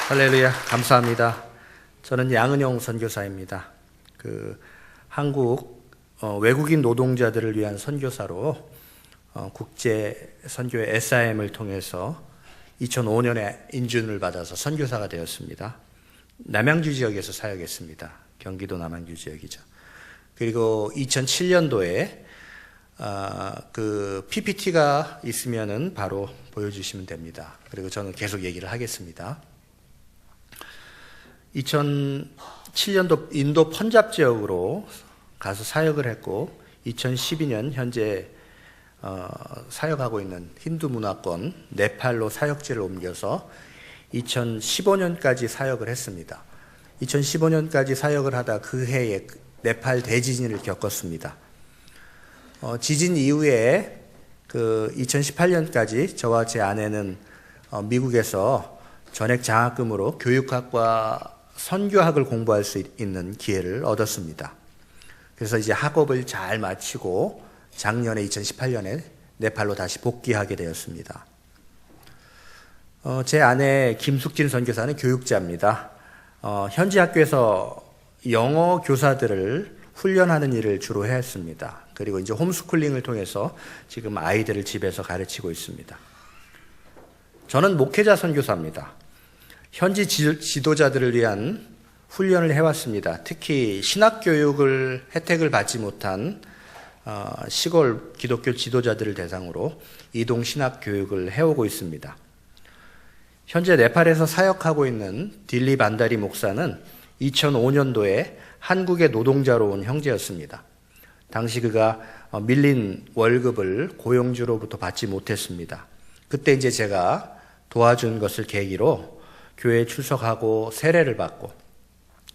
할렐루야, 감사합니다. 저는 양은영 선교사입니다. 한국 외국인 노동자들을 위한 선교사로 국제 선교회 SIM을 통해서 2005년에 인준을 받아서 선교사가 되었습니다. 남양주 지역에서 사역했습니다. 경기도 남양주 지역이죠. 그리고 2007년도에 PPT가 있으면은 바로 보여주시면 됩니다. 그리고 저는 계속 얘기를 하겠습니다. 2007년도 인도 펀잡 지역으로 가서 사역을 했고 2012년 현재 사역하고 있는 힌두 문화권 네팔로 사역지를 옮겨서 2015년까지 사역을 했습니다. 2015년까지 사역을 하다 그 해에 네팔 대지진을 겪었습니다. 지진 이후에 2018년까지 저와 제 아내는 미국에서 전액 장학금으로 교육학과 선교학을 공부할 수 있는 기회를 얻었습니다. 그래서 이제 학업을 잘 마치고 작년에 2018년에 네팔로 다시 복귀하게 되었습니다. 제 아내 김숙진 선교사는 교육자입니다. 현지 학교에서 영어 교사들을 훈련하는 일을 주로 했습니다. 그리고 이제 홈스쿨링을 통해서 지금 아이들을 집에서 가르치고 있습니다. 저는 목회자 선교사입니다. 현지 지도자들을 위한 훈련을 해왔습니다. 특히 신학교육을 혜택을 받지 못한 시골 기독교 지도자들을 대상으로 이동 신학교육을 해오고 있습니다. 현재 네팔에서 사역하고 있는 딜리 반다리 목사는 2005년도에 한국의 노동자로 온 형제였습니다. 당시 그가 밀린 월급을 고용주로부터 받지 못했습니다. 그때 이제 제가 도와준 것을 계기로 교회에 출석하고 세례를 받고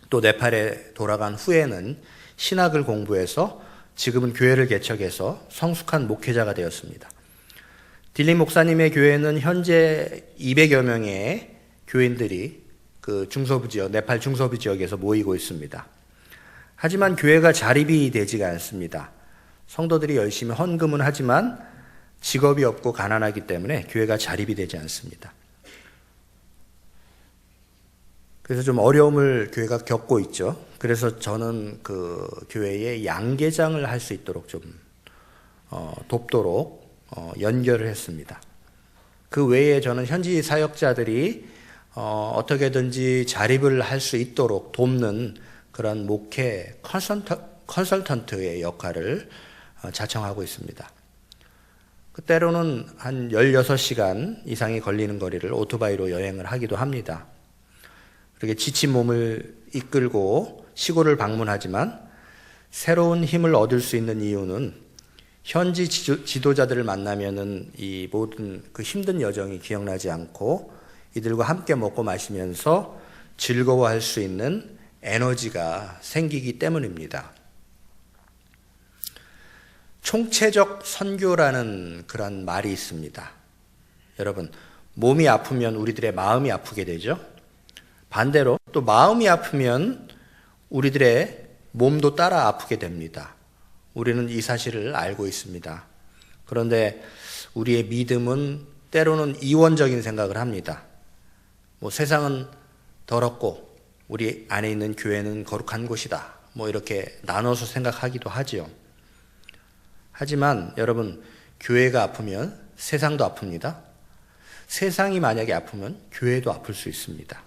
또 네팔에 돌아간 후에는 신학을 공부해서 지금은 교회를 개척해서 성숙한 목회자가 되었습니다. 딜리 목사님의 교회는 현재 200여 명의 교인들이 중서부 지역, 네팔 중서부 지역에서 모이고 있습니다. 하지만 교회가 자립이 되지가 않습니다. 성도들이 열심히 헌금은 하지만 직업이 없고 가난하기 때문에 교회가 자립이 되지 않습니다. 그래서 좀 어려움을 교회가 겪고 있죠. 그래서 저는 그 교회에 양계장을 할 수 있도록 좀 돕도록 연결을 했습니다. 그 외에 저는 현지 사역자들이 어떻게든지 자립을 할 수 있도록 돕는 그런 목회 컨설턴트의 역할을 자청하고 있습니다. 때로는 한 16시간 이상이 걸리는 거리를 오토바이로 여행을 하기도 합니다. 그렇게 지친 몸을 이끌고 시골을 방문하지만 새로운 힘을 얻을 수 있는 이유는 현지 지도자들을 만나면은 이 모든 그 힘든 여정이 기억나지 않고 이들과 함께 먹고 마시면서 즐거워할 수 있는 에너지가 생기기 때문입니다. 총체적 선교라는 그런 말이 있습니다. 여러분, 몸이 아프면 우리들의 마음이 아프게 되죠. 반대로 또 마음이 아프면 우리들의 몸도 따라 아프게 됩니다. 우리는 이 사실을 알고 있습니다. 그런데 우리의 믿음은 때로는 이원적인 생각을 합니다. 세상은 더럽고 우리 안에 있는 교회는 거룩한 곳이다. 이렇게 나눠서 생각하기도 하지요. 하지만 여러분, 교회가 아프면 세상도 아픕니다. 세상이 만약에 아프면 교회도 아플 수 있습니다.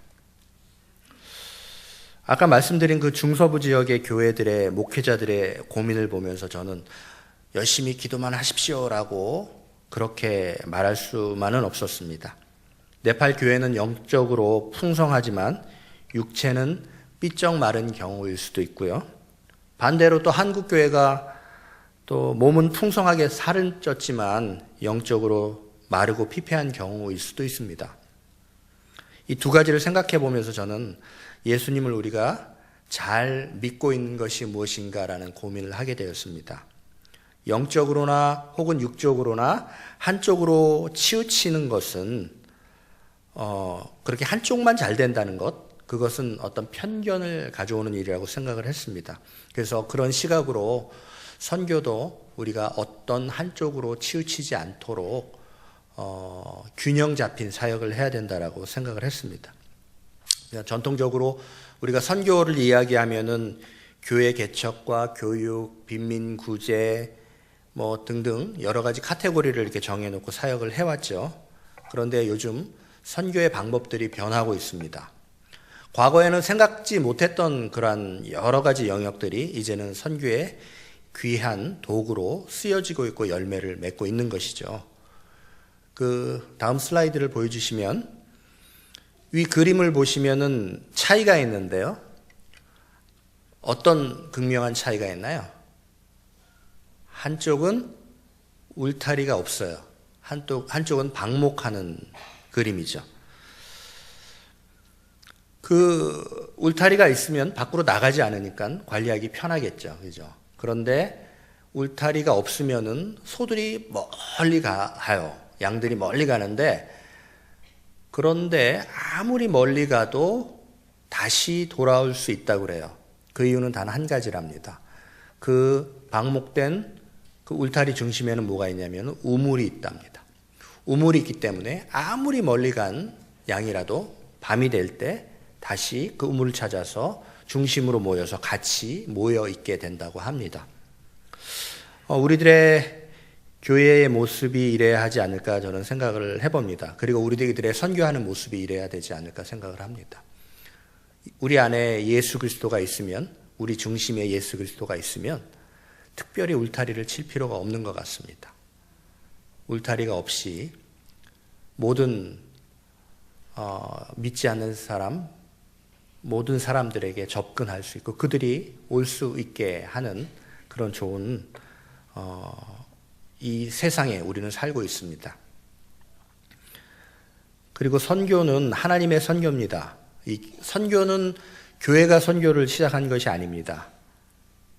아까 말씀드린 그 중서부 지역의 교회들의 목회자들의 고민을 보면서 저는 열심히 기도만 하십시오라고 그렇게 말할 수만은 없었습니다. 네팔 교회는 영적으로 풍성하지만 육체는 삐쩍 마른 경우일 수도 있고요. 반대로 또 한국 교회가 또 몸은 풍성하게 살은 쪘지만 영적으로 마르고 피폐한 경우일 수도 있습니다. 이 두 가지를 생각해 보면서 저는 예수님을 우리가 잘 믿고 있는 것이 무엇인가라는 고민을 하게 되었습니다. 영적으로나 혹은 육적으로나 한쪽으로 치우치는 것은 그렇게 한쪽만 잘 된다는 것, 그것은 어떤 편견을 가져오는 일이라고 생각을 했습니다. 그래서 그런 시각으로 선교도 우리가 어떤 한쪽으로 치우치지 않도록 균형 잡힌 사역을 해야 된다라고 생각을 했습니다. 전통적으로 우리가 선교를 이야기하면은 교회 개척과 교육, 빈민 구제 뭐 등등 여러 가지 카테고리를 이렇게 정해놓고 사역을 해왔죠. 그런데 요즘 선교의 방법들이 변하고 있습니다. 과거에는 생각지 못했던 그러한 여러 가지 영역들이 이제는 선교의 귀한 도구로 쓰여지고 있고 열매를 맺고 있는 것이죠. 그 다음 슬라이드를 보여주시면 위 그림을 보시면은 차이가 있는데요. 어떤 극명한 차이가 있나요? 한쪽은 울타리가 없어요. 한쪽은 방목하는 그림이죠. 그 울타리가 있으면 밖으로 나가지 않으니까 관리하기 편하겠죠. 그죠? 그런데 울타리가 없으면은 소들이 멀리 가요. 양들이 멀리 가는데, 그런데 아무리 멀리 가도 다시 돌아올 수 있다고 그래요. 그 이유는 단 한 가지랍니다. 그 방목된 그 울타리 중심에는 뭐가 있냐면 우물이 있답니다. 우물이 있기 때문에 아무리 멀리 간 양이라도 밤이 될 때 다시 그 우물을 찾아서 중심으로 모여서 같이 모여 있게 된다고 합니다. 우리들의 교회의 모습이 이래야 하지 않을까 저는 생각을 해봅니다. 그리고 우리들의 선교하는 모습이 이래야 되지 않을까 생각을 합니다. 우리 안에 예수 그리스도가 있으면, 우리 중심에 예수 그리스도가 있으면 특별히 울타리를 칠 필요가 없는 것 같습니다. 울타리가 없이 모든 믿지 않는 사람, 모든 사람들에게 접근할 수 있고 그들이 올 수 있게 하는 그런 좋은 이 세상에 우리는 살고 있습니다. 그리고 선교는 하나님의 선교입니다. 이 선교는 교회가 선교를 시작한 것이 아닙니다.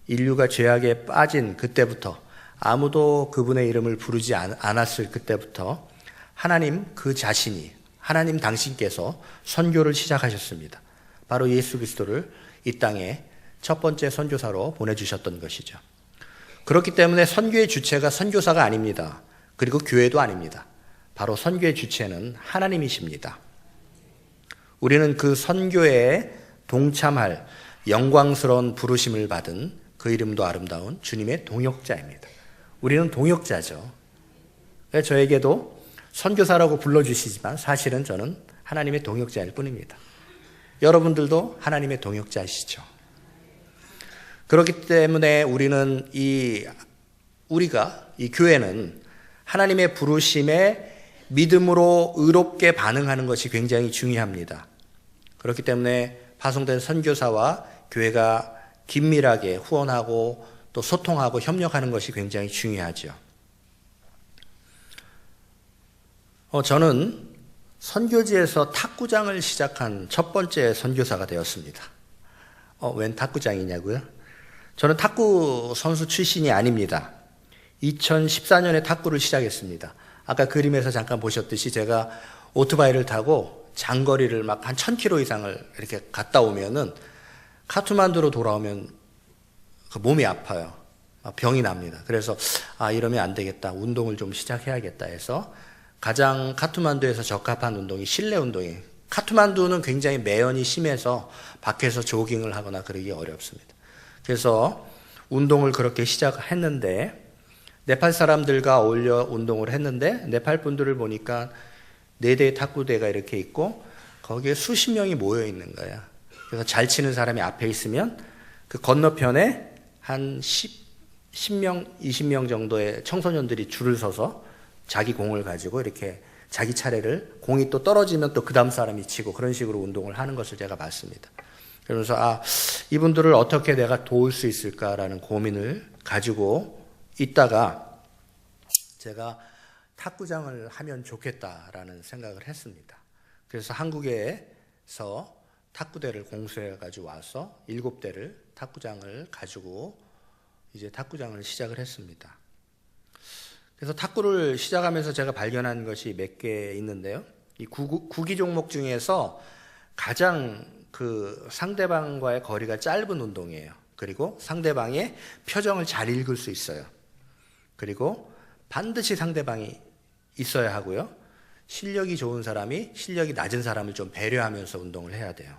인류가 죄악에 빠진 그때부터, 아무도 그분의 이름을 부르지 않았을 그때부터 하나님 그 자신이, 하나님 당신께서 선교를 시작하셨습니다. 바로 예수 그리스도를 이 땅에 첫 번째 선교사로 보내주셨던 것이죠. 그렇기 때문에 선교의 주체가 선교사가 아닙니다. 그리고 교회도 아닙니다. 바로 선교의 주체는 하나님이십니다. 우리는 그 선교에 동참할 영광스러운 부르심을 받은 그 이름도 아름다운 주님의 동역자입니다. 우리는 동역자죠. 저에게도 선교사라고 불러주시지만 사실은 저는 하나님의 동역자일 뿐입니다. 여러분들도 하나님의 동역자이시죠. 그렇기 때문에 우리는 이 교회는 하나님의 부르심에 믿음으로 의롭게 반응하는 것이 굉장히 중요합니다. 그렇기 때문에 파송된 선교사와 교회가 긴밀하게 후원하고 또 소통하고 협력하는 것이 굉장히 중요하죠. 저는 선교지에서 탁구장을 시작한 첫 번째 선교사가 되었습니다. 웬 탁구장이냐고요? 저는 탁구 선수 출신이 아닙니다. 2014년에 탁구를 시작했습니다. 아까 그림에서 잠깐 보셨듯이 제가 오토바이를 타고 장거리를 막 한 1000km 이상을 이렇게 갔다 오면은 카트만두로 돌아오면 그 몸이 아파요. 병이 납니다. 그래서 이러면 안 되겠다. 운동을 좀 시작해야겠다 해서 가장 카트만두에서 적합한 운동이 실내 운동이에요. 카트만두는 굉장히 매연이 심해서 밖에서 조깅을 하거나 그러기 어렵습니다. 그래서 운동을 그렇게 시작했는데 네팔 사람들과 어울려 운동을 했는데 네팔 분들을 보니까 4대의 탁구대가 이렇게 있고 거기에 수십 명이 모여 있는 거예요. 그래서 잘 치는 사람이 앞에 있으면 그 건너편에 한 10명, 20명 정도의 청소년들이 줄을 서서 자기 공을 가지고 이렇게 자기 차례를, 공이 또 떨어지면 또 그 다음 사람이 치고 그런 식으로 운동을 하는 것을 제가 봤습니다. 그러면서 이분들을 어떻게 내가 도울 수 있을까라는 고민을 가지고 있다가 제가 탁구장을 하면 좋겠다라는 생각을 했습니다. 그래서 한국에서 탁구대를 공수해 가지고 와서 7대를 탁구장을 가지고 이제 탁구장을 시작을 했습니다. 그래서 탁구를 시작하면서 제가 발견한 것이 몇 개 있는데요. 이 구기 종목 중에서 가장 그 상대방과의 거리가 짧은 운동이에요. 그리고 상대방의 표정을 잘 읽을 수 있어요. 그리고 반드시 상대방이 있어야 하고요. 실력이 좋은 사람이 실력이 낮은 사람을 좀 배려하면서 운동을 해야 돼요.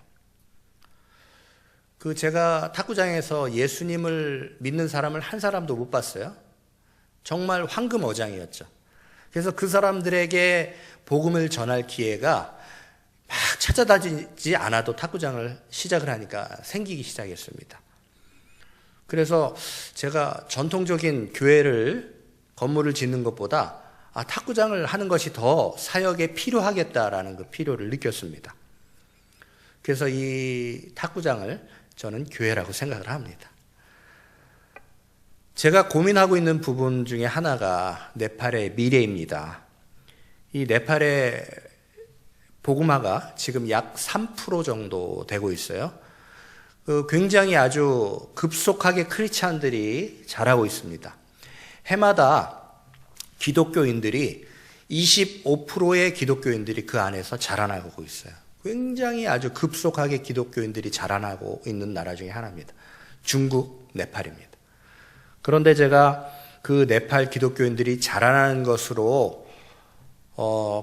제가 탁구장에서 예수님을 믿는 사람을 한 사람도 못 봤어요. 정말 황금어장이었죠. 그래서 그 사람들에게 복음을 전할 기회가 막 찾아다니지 않아도 탁구장을 시작을 하니까 생기기 시작했습니다. 그래서 제가 전통적인 건물을 짓는 것보다 탁구장을 하는 것이 더 사역에 필요하겠다라는 그 필요를 느꼈습니다. 그래서 이 탁구장을 저는 교회라고 생각을 합니다. 제가 고민하고 있는 부분 중에 하나가 네팔의 미래입니다. 이 네팔의 복음화가 지금 약 3% 정도 되고 있어요. 굉장히 아주 급속하게 크리스찬들이 자라고 있습니다. 해마다 기독교인들이 25%의 기독교인들이 그 안에서 자라나고 있어요. 굉장히 아주 급속하게 기독교인들이 자라나고 있는 나라 중에 하나입니다. 중국, 네팔입니다. 그런데 제가 그 네팔 기독교인들이 자라나는 것으로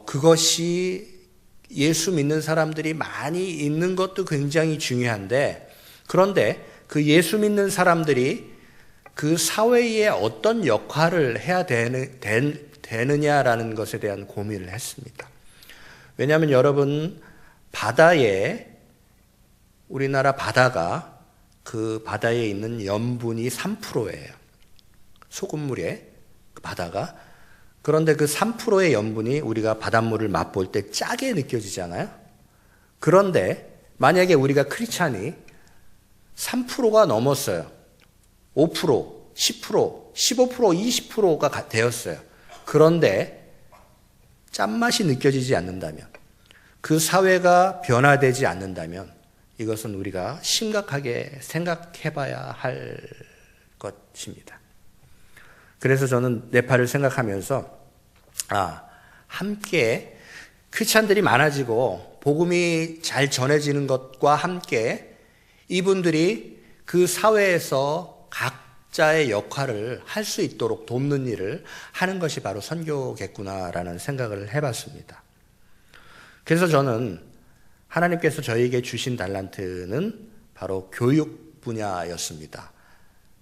그것이 예수 믿는 사람들이 많이 있는 것도 굉장히 중요한데, 그런데 그 예수 믿는 사람들이 그 사회에 어떤 역할을 해야 되느냐라는 것에 대한 고민을 했습니다. 왜냐하면 여러분, 우리나라 바다가 그 바다에 있는 염분이 3%예요. 소금물에 그 바다가. 그런데 그 3%의 염분이 우리가 바닷물을 맛볼 때 짜게 느껴지잖아요. 그런데 만약에 우리가 크리스찬이 3%가 넘었어요. 5%, 10%, 15%, 20%가 되었어요. 그런데 짠맛이 느껴지지 않는다면, 그 사회가 변화되지 않는다면 이것은 우리가 심각하게 생각해 봐야 할 것입니다. 그래서 저는 네팔을 생각하면서 함께 크리스찬들이 많아지고 복음이 잘 전해지는 것과 함께 이분들이 그 사회에서 각자의 역할을 할 수 있도록 돕는 일을 하는 것이 바로 선교겠구나라는 생각을 해봤습니다. 그래서 저는 하나님께서 저에게 주신 달란트는 바로 교육 분야였습니다.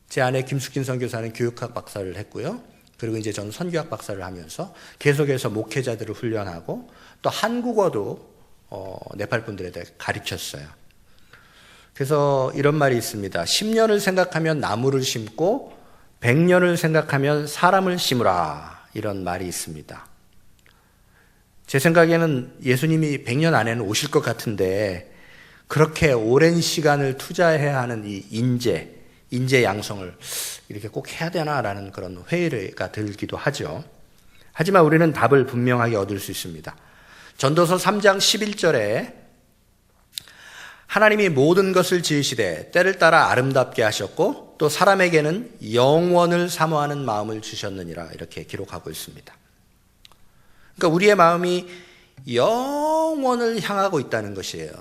제 아내 김숙진 선교사는 교육학 박사를 했고요. 그리고 이제 저는 선교학 박사를 하면서 계속해서 목회자들을 훈련하고 또 한국어도 네팔 분들에 가르쳤어요. 그래서 이런 말이 있습니다. 10년을 생각하면 나무를 심고 100년을 생각하면 사람을 심으라, 이런 말이 있습니다. 제 생각에는 예수님이 100년 안에는 오실 것 같은데 그렇게 오랜 시간을 투자해야 하는 이 인재 양성을 이렇게 꼭 해야 되나라는 그런 회의가 들기도 하죠. 하지만 우리는 답을 분명하게 얻을 수 있습니다. 전도서 3장 11절에 하나님이 모든 것을 지으시되 때를 따라 아름답게 하셨고 또 사람에게는 영원을 사모하는 마음을 주셨느니라, 이렇게 기록하고 있습니다. 그러니까 우리의 마음이 영원을 향하고 있다는 것이에요.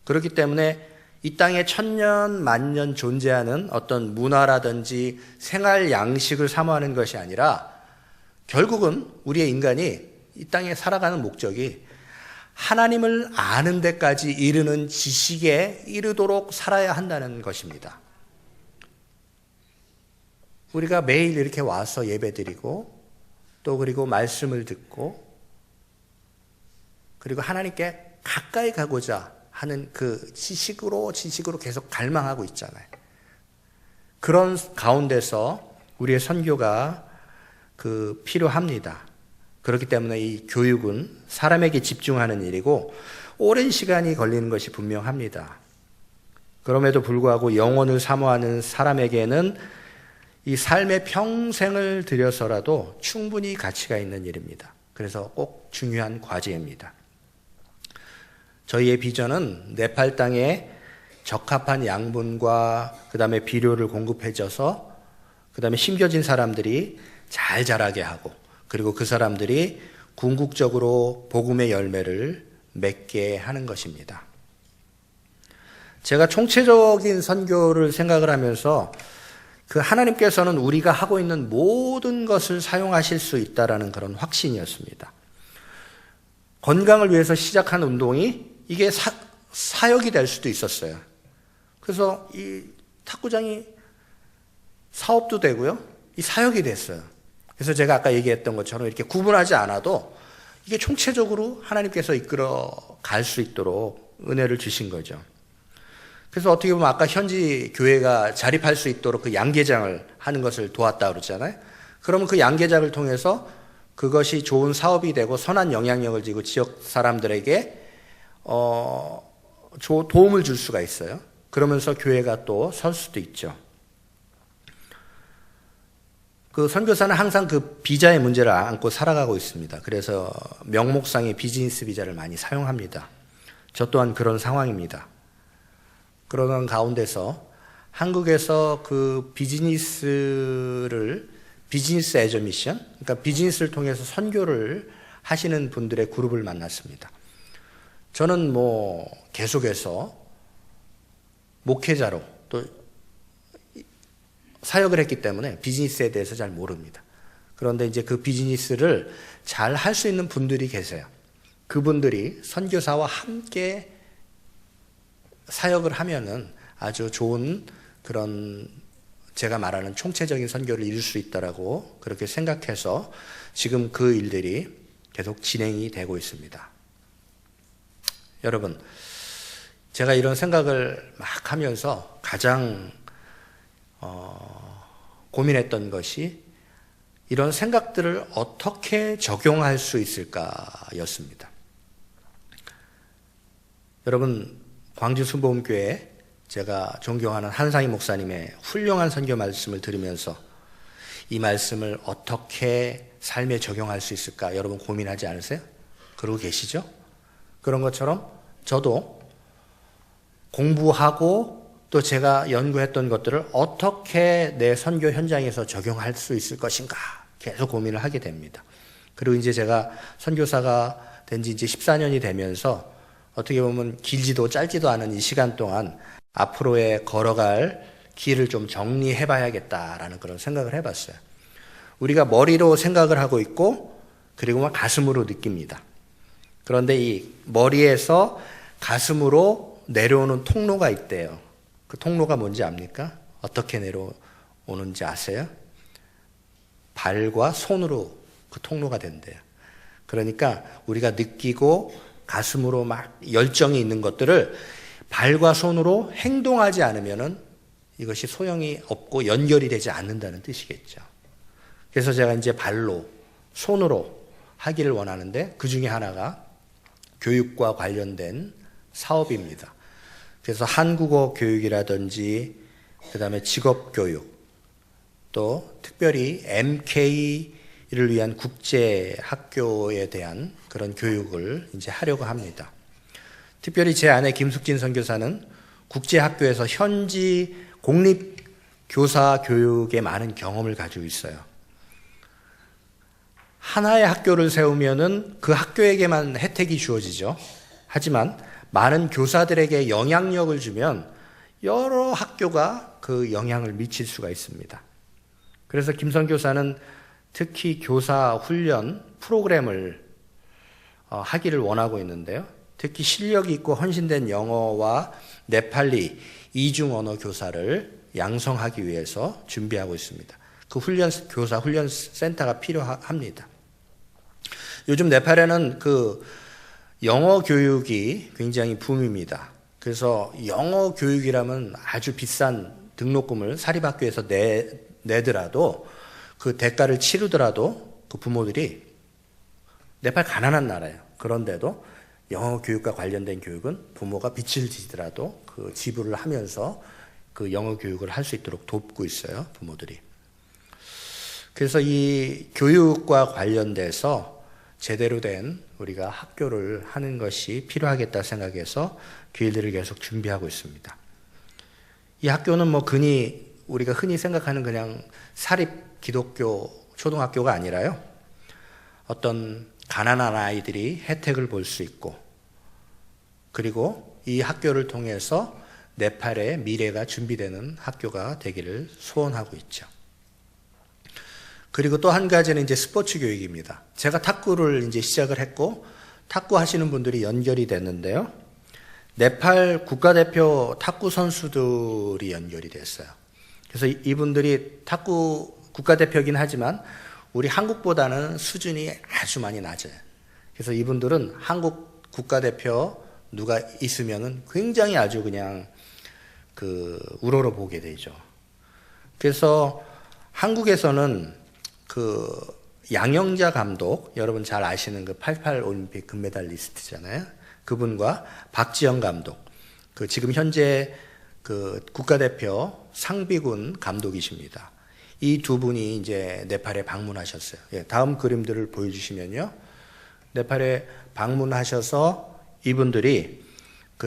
그렇기 때문에 이 땅에 천년 만년 존재하는 어떤 문화라든지 생활 양식을 사모하는 것이 아니라 결국은 우리의 인간이 이 땅에 살아가는 목적이 하나님을 아는 데까지 이르는 지식에 이르도록 살아야 한다는 것입니다. 우리가 매일 이렇게 와서 예배드리고 또 그리고 말씀을 듣고 그리고 하나님께 가까이 가고자 하는 그 지식으로 계속 갈망하고 있잖아요. 그런 가운데서 우리의 선교가 필요합니다. 그렇기 때문에 이 교육은 사람에게 집중하는 일이고 오랜 시간이 걸리는 것이 분명합니다. 그럼에도 불구하고 영혼을 사모하는 사람에게는 이 삶의 평생을 들여서라도 충분히 가치가 있는 일입니다. 그래서 꼭 중요한 과제입니다. 저희의 비전은 네팔 땅에 적합한 양분과 그 다음에 비료를 공급해줘서 그 다음에 심겨진 사람들이 잘 자라게 하고 그리고 그 사람들이 궁극적으로 복음의 열매를 맺게 하는 것입니다. 제가 총체적인 선교를 생각을 하면서 하나님께서는 우리가 하고 있는 모든 것을 사용하실 수 있다라는 그런 확신이었습니다. 건강을 위해서 시작한 운동이 이게 사역이 될 수도 있었어요. 그래서 이 탁구장이 사업도 되고요, 이 사역이 됐어요. 그래서 제가 아까 얘기했던 것처럼 이렇게 구분하지 않아도 이게 총체적으로 하나님께서 이끌어 갈 수 있도록 은혜를 주신 거죠. 그래서 어떻게 보면 아까 현지 교회가 자립할 수 있도록 그 양계장을 하는 것을 도왔다 그러잖아요. 그러면 그 양계장을 통해서 그것이 좋은 사업이 되고 선한 영향력을 지고 지역 사람들에게 도움을 줄 수가 있어요. 그러면서 교회가 또 설 수도 있죠. 그 선교사는 항상 그 비자의 문제를 안고 살아가고 있습니다. 그래서 명목상의 비즈니스 비자를 많이 사용합니다. 저 또한 그런 상황입니다. 그러는 가운데서 한국에서 그 비즈니스 애저 미션, 그러니까 비즈니스를 통해서 선교를 하시는 분들의 그룹을 만났습니다. 저는 계속해서 목회자로 또 사역을 했기 때문에 비즈니스에 대해서 잘 모릅니다. 그런데 이제 그 비즈니스를 잘 할 수 있는 분들이 계세요. 그분들이 선교사와 함께 사역을 하면은 아주 좋은 그런 제가 말하는 총체적인 선교를 이룰 수 있다라고 그렇게 생각해서 지금 그 일들이 계속 진행이 되고 있습니다. 여러분, 제가 이런 생각을 막 하면서 가장 고민했던 것이 이런 생각들을 어떻게 적용할 수 있을까였습니다. 여러분, 광주 순복음교회 제가 존경하는 한상희 목사님의 훌륭한 선교 말씀을 들으면서 이 말씀을 어떻게 삶에 적용할 수 있을까 여러분 고민하지 않으세요? 그러고 계시죠? 그런 것처럼 저도 공부하고 또 제가 연구했던 것들을 어떻게 내 선교 현장에서 적용할 수 있을 것인가 계속 고민을 하게 됩니다. 그리고 이제 제가 선교사가 된 지 이제 14년이 되면서 어떻게 보면 길지도 짧지도 않은 이 시간 동안 앞으로의 걸어갈 길을 좀 정리해 봐야겠다라는 그런 생각을 해봤어요. 우리가 머리로 생각을 하고 있고 그리고 가슴으로 느낍니다. 그런데 이 머리에서 가슴으로 내려오는 통로가 있대요. 그 통로가 뭔지 압니까? 어떻게 내려오는지 아세요? 발과 손으로 그 통로가 된대요. 그러니까 우리가 느끼고 가슴으로 막 열정이 있는 것들을 발과 손으로 행동하지 않으면은 이것이 소용이 없고 연결이 되지 않는다는 뜻이겠죠. 그래서 제가 이제 발로, 손으로 하기를 원하는데 그 중에 하나가 교육과 관련된 사업입니다. 그래서 한국어 교육이라든지 그 다음에 직업교육 또 특별히 MK를 위한 국제학교에 대한 그런 교육을 이제 하려고 합니다. 특별히 제 아내 김숙진 선교사는 국제학교에서 현지 공립교사 교육에 많은 경험을 가지고 있어요. 하나의 학교를 세우면은 그 학교에게만 혜택이 주어지죠. 하지만 많은 교사들에게 영향력을 주면 여러 학교가 그 영향을 미칠 수가 있습니다. 그래서 김 선교사는 특히 교사 훈련 프로그램을 하기를 원하고 있는데요. 특히 실력이 있고 헌신된 영어와 네팔리 이중 언어 교사를 양성하기 위해서 준비하고 있습니다. 그 교사 훈련 센터가 필요합니다. 요즘 네팔에는 그 영어 교육이 굉장히 붐입니다. 그래서 영어 교육이라면 아주 비싼 등록금을 사립학교에서 내더라도 그 대가를 치르더라도 그 부모들이 네팔 가난한 나라예요. 그런데도 영어 교육과 관련된 교육은 부모가 빚을 지더라도 그 지불을 하면서 그 영어 교육을 할 수 있도록 돕고 있어요, 부모들이. 그래서 이 교육과 관련돼서 제대로 된 우리가 학교를 하는 것이 필요하겠다 생각해서 기일들을 계속 준비하고 있습니다. 이 학교는 우리가 흔히 생각하는 그냥 사립 기독교 초등학교가 아니라요. 어떤 가난한 아이들이 혜택을 볼 수 있고 그리고 이 학교를 통해서 네팔의 미래가 준비되는 학교가 되기를 소원하고 있죠. 그리고 또 한 가지는 이제 스포츠 교육입니다. 제가 탁구를 이제 시작을 했고 탁구 하시는 분들이 연결이 됐는데요. 네팔 국가대표 탁구 선수들이 연결이 됐어요. 그래서 이분들이 탁구 국가대표긴 하지만 우리 한국보다는 수준이 아주 많이 낮아요. 그래서 이분들은 한국 국가대표 누가 있으면은 굉장히 아주 그냥 우러러 보게 되죠. 그래서 한국에서는 양영자 감독, 여러분 잘 아시는 88 올림픽 금메달리스트잖아요. 그분과 박지영 감독, 지금 현재 국가대표 상비군 감독이십니다. 이 두 분이 이제 네팔에 방문하셨어요. 예, 다음 그림들을 보여주시면요. 네팔에 방문하셔서 이분들이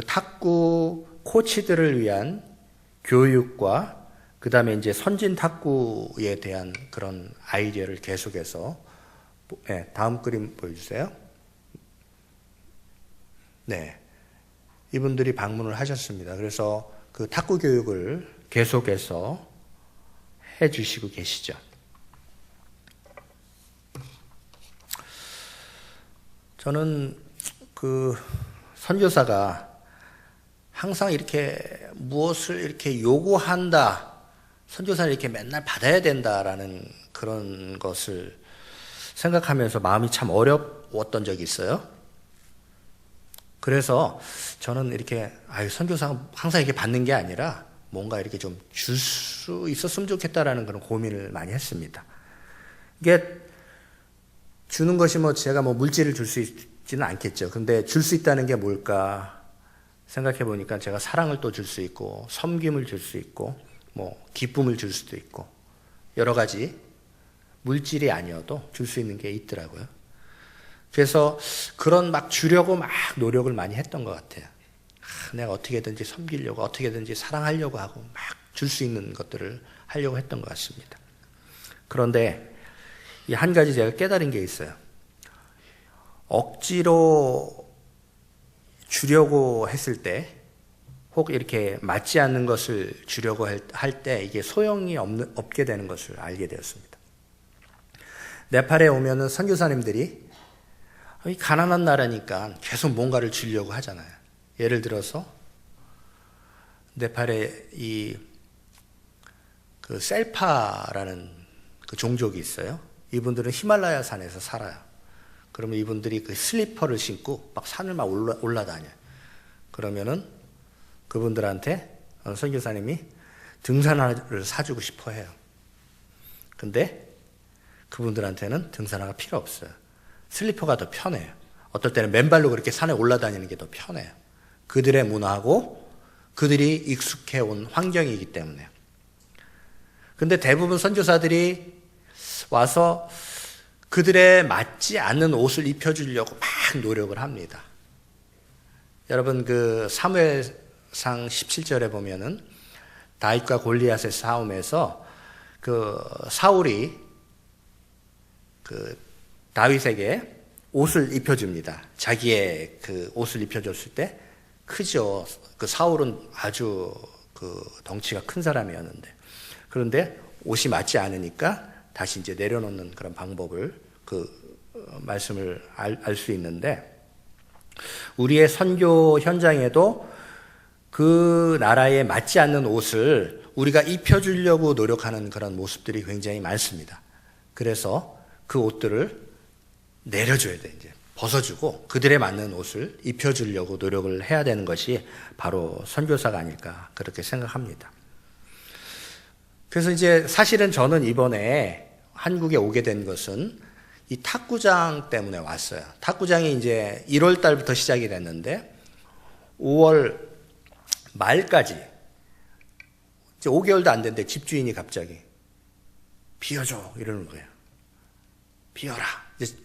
탁구 코치들을 위한 교육과 그 다음에 이제 선진 탁구에 대한 그런 아이디어를 계속해서, 네, 다음 그림 보여주세요. 네. 이분들이 방문을 하셨습니다. 그래서 탁구 교육을 계속해서 해 주시고 계시죠. 저는 선교사가 항상 이렇게 무엇을 이렇게 요구한다, 선교사를 이렇게 맨날 받아야 된다라는 그런 것을 생각하면서 마음이 참 어려웠던 적이 있어요. 그래서 저는 이렇게 선교사가 항상 이렇게 받는 게 아니라 뭔가 이렇게 좀 줄 수 있었으면 좋겠다라는 그런 고민을 많이 했습니다. 이게 주는 것이 제가 물질을 줄 수 있지는 않겠죠. 근데 줄 수 있다는 게 뭘까 생각해 보니까 제가 사랑을 또 줄 수 있고, 섬김을 줄 수 있고, 기쁨을 줄 수도 있고, 여러 가지 물질이 아니어도 줄 수 있는 게 있더라고요. 그래서 그런 주려고 노력을 많이 했던 것 같아요. 내가 어떻게든지 섬기려고, 어떻게든지 사랑하려고 하고 줄 수 있는 것들을 하려고 했던 것 같습니다. 그런데 이 한 가지 제가 깨달은 게 있어요. 억지로 주려고 했을 때, 혹 이렇게 맞지 않는 것을 주려고 할 때 이게 소용이 없게 되는 것을 알게 되었습니다. 네팔에 오면은 선교사님들이 가난한 나라니까 계속 뭔가를 주려고 하잖아요. 예를 들어서 네팔에 셀파라는 종족이 있어요. 이분들은 히말라야 산에서 살아요. 그러면 이분들이 슬리퍼를 신고 산을 올라다녀요. 그러면은 그분들한테 선교사님이 등산화를 사주고 싶어 해요. 근데 그분들한테는 등산화가 필요 없어요. 슬리퍼가 더 편해요. 어떨 때는 맨발로 그렇게 산에 올라다니는 게 더 편해요. 그들의 문화하고 그들이 익숙해 온 환경이기 때문에. 근데 대부분 선교사들이 와서 그들에 맞지 않는 옷을 입혀주려고 막 노력을 합니다. 여러분 사무엘상 17절에 보면은 다윗과 골리앗의 싸움에서 사울이 다윗에게 옷을 입혀줍니다. 자기의 옷을 입혀줬을 때 크죠. 사울은 아주 덩치가 큰 사람이었는데, 그런데 옷이 맞지 않으니까 다시 이제 내려놓는 그런 방법을 말씀을 알 수 있는데, 우리의 선교 현장에도 그 나라에 맞지 않는 옷을 우리가 입혀주려고 노력하는 그런 모습들이 굉장히 많습니다. 그래서 그 옷들을 내려줘야 돼. 이제 벗어주고 그들에 맞는 옷을 입혀주려고 노력을 해야 되는 것이 바로 선교사가 아닐까 그렇게 생각합니다. 그래서 이제 사실은 저는 이번에 한국에 오게 된 것은 이 탁구장 때문에 왔어요. 탁구장이 이제 1월 달부터 시작이 됐는데 5월 말까지 이제 5개월도 안 됐는데 집주인이 갑자기 비워줘 이러는 거예요. 비워라. 이제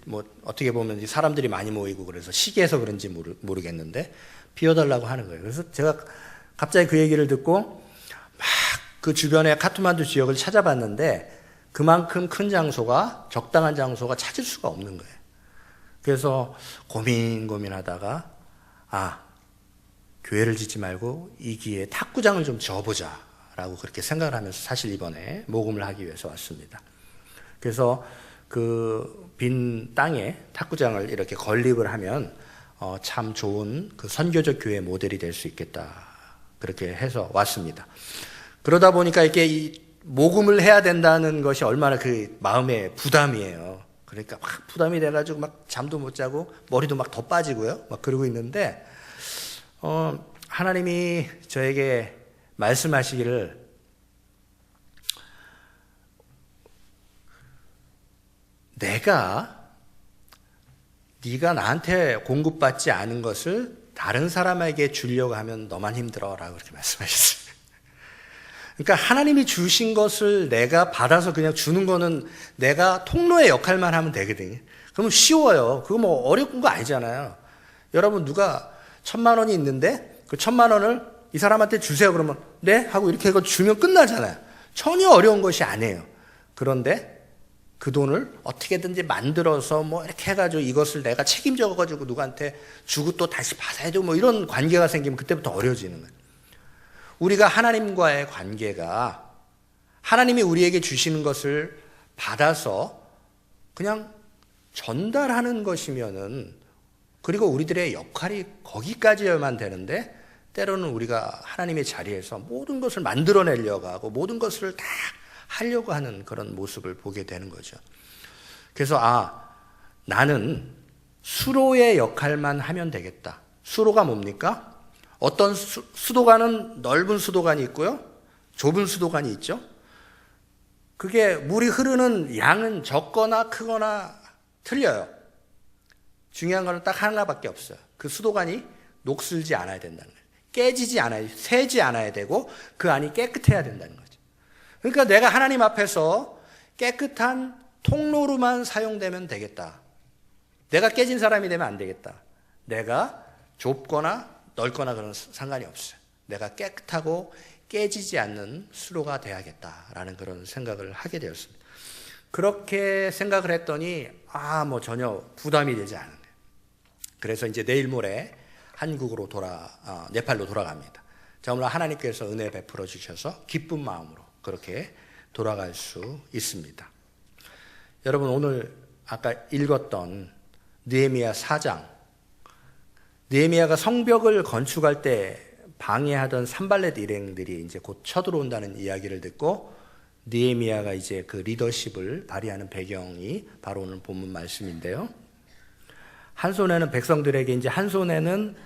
어떻게 보면 사람들이 많이 모이고 그래서 시기해서 그런지 모르겠는데 비워달라고 하는 거예요. 그래서 제가 갑자기 그 얘기를 듣고 막 그 주변에 카트만두 지역을 찾아봤는데 그만큼 큰 장소가, 적당한 장소가 찾을 수가 없는 거예요. 그래서 고민하다가 교회를 짓지 말고 이 기회에 탁구장을 좀 지어보자 라고 그렇게 생각을 하면서 사실 이번에 모금을 하기 위해서 왔습니다. 그래서 그 빈 땅에 탁구장을 이렇게 건립을 하면 참 좋은 그 선교적 교회 모델이 될 수 있겠다. 그렇게 해서 왔습니다. 그러다 보니까 이렇게 이 모금을 해야 된다는 것이 얼마나 그 마음의 부담이에요. 그러니까 막 부담이 돼가지고 막 잠도 못 자고 머리도 막 더 빠지고요. 막 그러고 있는데, 하나님이 저에게 말씀하시기를 네가 나한테 공급받지 않은 것을 다른 사람에게 주려고 하면 너만 힘들어라고 그렇게 말씀하셨어요. 그러니까 하나님이 주신 것을 내가 받아서 그냥 주는 거는 내가 통로의 역할만 하면 되거든요. 그러면 쉬워요. 그거 뭐 어려운 거 아니잖아요. 여러분 누가 1,000만 원이 있는데 그 1,000만 원을 이 사람한테 주세요 그러면 네? 하고 이렇게 해서 주면 끝나잖아요. 전혀 어려운 것이 아니에요. 그런데 그 돈을 어떻게든지 만들어서 뭐 이렇게 해가지고 이것을 내가 책임져가지고 누구한테 주고 또 다시 받아야 되고 뭐 이런 관계가 생기면 그때부터 어려워지는 거예요. 우리가 하나님과의 관계가 하나님이 우리에게 주시는 것을 받아서 그냥 전달하는 것이면은 그리고 우리들의 역할이 거기까지여야만 되는데 때로는 우리가 하나님의 자리에서 모든 것을 만들어내려고 하고 모든 것을 다 하려고 하는 그런 모습을 보게 되는 거죠. 그래서 나는 수로의 역할만 하면 되겠다. 수로가 뭡니까? 어떤 수도관은 넓은 수도관이 있고요. 좁은 수도관이 있죠. 그게 물이 흐르는 양은 적거나 크거나 틀려요. 중요한 거는 딱 하나밖에 없어요. 그 수도관이 녹슬지 않아야 된다는 거예요. 깨지지 않아야, 새지 않아야 되고 그 안이 깨끗해야 된다는 거죠. 그러니까 내가 하나님 앞에서 깨끗한 통로로만 사용되면 되겠다. 내가 깨진 사람이 되면 안 되겠다. 내가 좁거나 넓거나 그런 상관이 없어요. 내가 깨끗하고 깨지지 않는 수로가 돼야겠다라는 그런 생각을 하게 되었습니다. 그렇게 생각을 했더니 뭐 전혀 부담이 되지 않은 거예요. 그래서 이제 내일 모레 한국으로 네팔로 돌아갑니다. 자, 오늘 하나님께서 은혜 베풀어 주셔서 기쁜 마음으로 그렇게 돌아갈 수 있습니다. 여러분 오늘 아까 읽었던 느헤미야 4장, 느헤미야가 성벽을 건축할 때 방해하던 산발렛 일행들이 이제 곧 쳐들어온다는 이야기를 듣고 느헤미야가 이제 그 리더십을 발휘하는 배경이 바로 오늘 본문 말씀인데요. 한 손에는 백성들에게 이제 한 손에는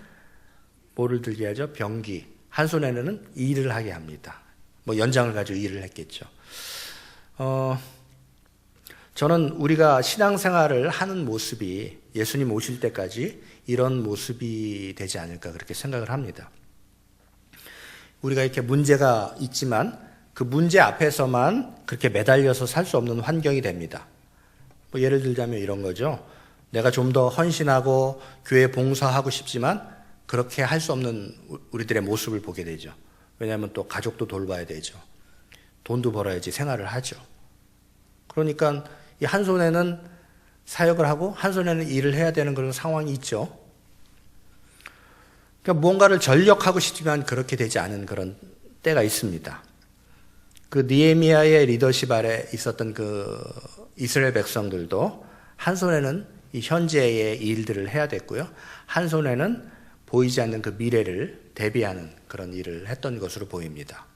뭐를 들게 하죠? 병기. 한 손에는 일을 하게 합니다. 뭐 연장을 가지고 일을 했겠죠. 저는 우리가 신앙생활을 하는 모습이 예수님 오실 때까지 이런 모습이 되지 않을까 그렇게 생각을 합니다. 우리가 이렇게 문제가 있지만 그 문제 앞에서만 그렇게 매달려서 살 수 없는 환경이 됩니다. 뭐 예를 들자면 이런 거죠. 내가 좀 더 헌신하고 교회 봉사하고 싶지만 그렇게 할 수 없는 우리들의 모습을 보게 되죠. 왜냐하면 또 가족도 돌봐야 되죠. 돈도 벌어야지 생활을 하죠. 그러니까 이 한 손에는 사역을 하고 한 손에는 일을 해야 되는 그런 상황이 있죠. 그러니까 무언가를 전력하고 싶지만 그렇게 되지 않은 그런 때가 있습니다. 그 느헤미야의 리더십 아래 있었던 그 이스라엘 백성들도 한 손에는 이 현재의 일들을 해야 됐고요. 한 손에는 보이지 않는 그 미래를 대비하는 그런 일을 했던 것으로 보입니다.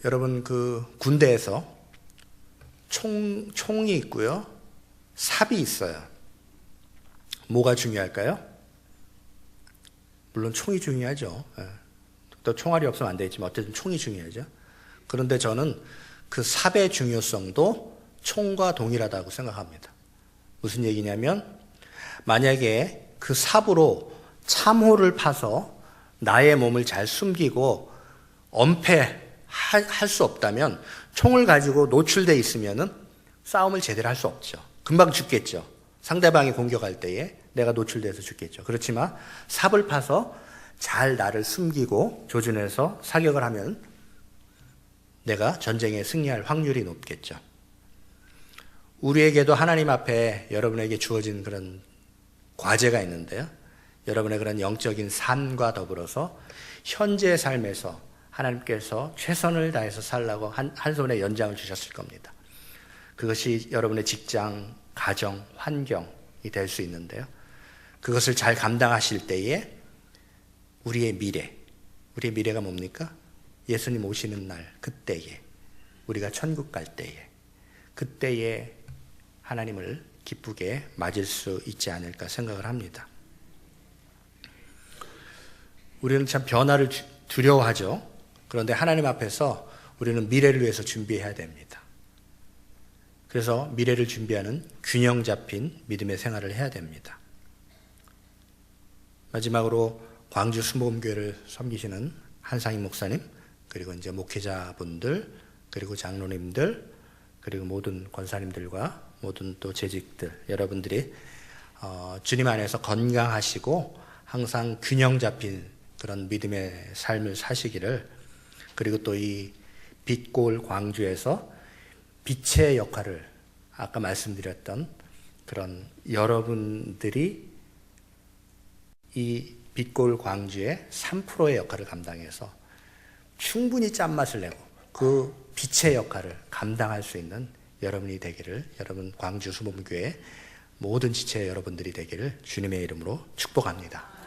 여러분 그 군대에서 총이 있고요. 삽이 있어요. 뭐가 중요할까요? 물론 총이 중요하죠. 또 총알이 없으면 안 되겠지만 어쨌든 총이 중요하죠. 그런데 저는 그 삽의 중요성도 총과 동일하다고 생각합니다. 무슨 얘기냐면 만약에 그 삽으로 참호를 파서 나의 몸을 잘 숨기고 엄폐할 수 없다면 총을 가지고 노출되어 있으면은 싸움을 제대로 할 수 없죠. 금방 죽겠죠. 상대방이 공격할 때에 내가 노출돼서 죽겠죠. 그렇지만 삽을 파서 잘 나를 숨기고 조준해서 사격을 하면 내가 전쟁에 승리할 확률이 높겠죠. 우리에게도 하나님 앞에 여러분에게 주어진 그런 과제가 있는데요. 여러분의 그런 영적인 삶과 더불어서 현재의 삶에서 하나님께서 최선을 다해서 살라고 한 손에 연장을 주셨을 겁니다. 그것이 여러분의 직장, 가정, 환경이 될 수 있는데요. 그것을 잘 감당하실 때에 우리의 미래가 뭡니까? 예수님 오시는 날, 그때에, 우리가 천국 갈 때에, 그때에 하나님을 기쁘게 맞을 수 있지 않을까 생각을 합니다. 우리는 참 변화를 두려워하죠. 그런데 하나님 앞에서 우리는 미래를 위해서 준비해야 됩니다. 그래서 미래를 준비하는 균형 잡힌 믿음의 생활을 해야 됩니다. 마지막으로 광주 수목음교회를 섬기시는 한상희 목사님, 그리고 이제 목회자분들, 그리고 장로님들, 그리고 모든 권사님들과 모든 또 재직들, 여러분들이 주님 안에서 건강하시고 항상 균형 잡힌 그런 믿음의 삶을 사시기를, 그리고 또 이 빛골 광주에서 빛의 역할을 아까 말씀드렸던 그런 여러분들이 이 빛골 광주의 3%의 역할을 감당해서 충분히 짠맛을 내고 그 빛의 역할을 감당할 수 있는 여러분이 되기를, 여러분 광주 수목교회 모든 지체 여러분들이 되기를 주님의 이름으로 축복합니다.